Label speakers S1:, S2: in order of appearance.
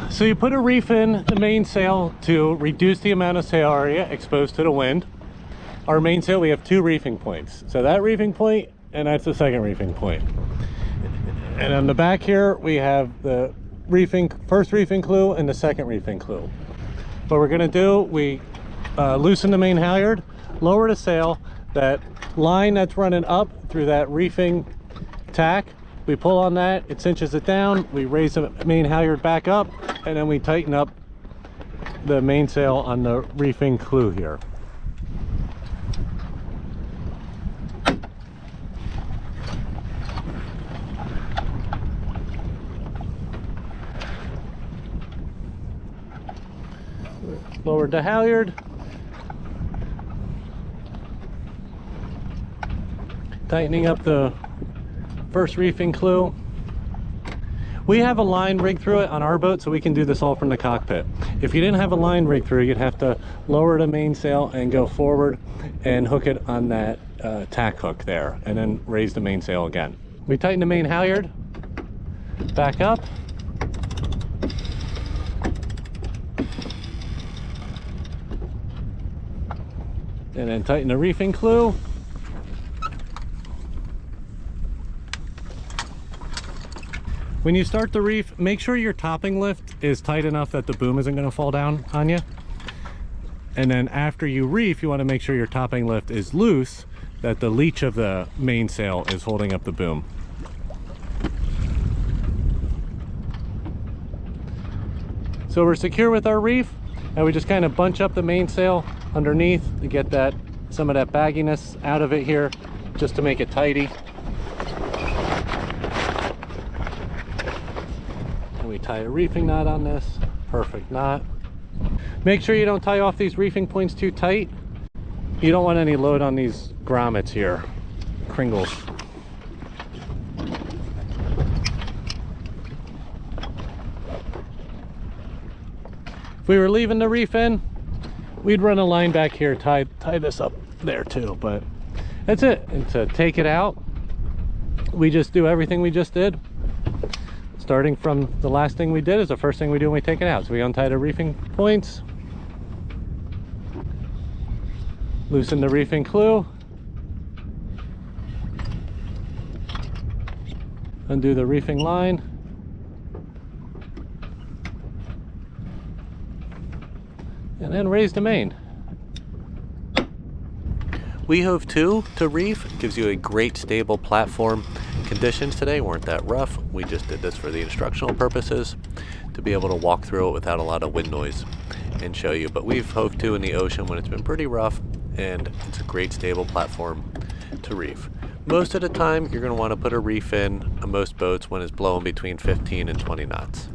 S1: So you put a reef in the mainsail to reduce the amount of sail area exposed to the wind. Our mainsail, we have 2 reefing points. So that reefing point, and that's the second reefing point. And on the back here, we have the first reefing clue and the second reefing clue. What we're gonna do, we loosen the main halyard, lower the sail, that line that's running up through that reefing tack, we pull on that, it cinches it down, we raise the main halyard back up, and then we tighten up the mainsail on the reefing clue here. Lowered the halyard, tightening up the first reefing clue. We have a line rigged through it on our boat, so we can do this all from the cockpit. If you didn't have a line rigged through, you'd have to lower the mainsail and go forward and hook it on that tack hook there, and then raise the mainsail again. We tighten the main halyard back up. And then tighten the reefing clue. When you start the reef, make sure your topping lift is tight enough that the boom isn't going to fall down on you. And then after you reef, you want to make sure your topping lift is loose, that the leech of the mainsail is holding up the boom. So we're secure with our reef, and we just kind of bunch up the mainsail underneath to get some of that bagginess out of it here, just to make it tidy. And we tie a reefing knot on this. Perfect knot. Make sure you don't tie off these reefing points too tight. You don't want any load on these grommets here, cringles. If we were leaving the reef in, we'd run a line back here, tie this up there too, but that's it. And to take it out, we just do everything we just did. Starting from the last thing we did is the first thing we do when we take it out. So we untie the reefing points, loosen the reefing clue, undo the reefing line, and then raise the main.
S2: We hove 2 to reef, gives you a great stable platform. Conditions today weren't that rough. We just did this for the instructional purposes to be able to walk through it without a lot of wind noise and show you. But we've hove 2 in the ocean when it's been pretty rough, and it's a great stable platform to reef. Most of the time you're going to want to put a reef in on most boats when it's blowing between 15 and 20 knots.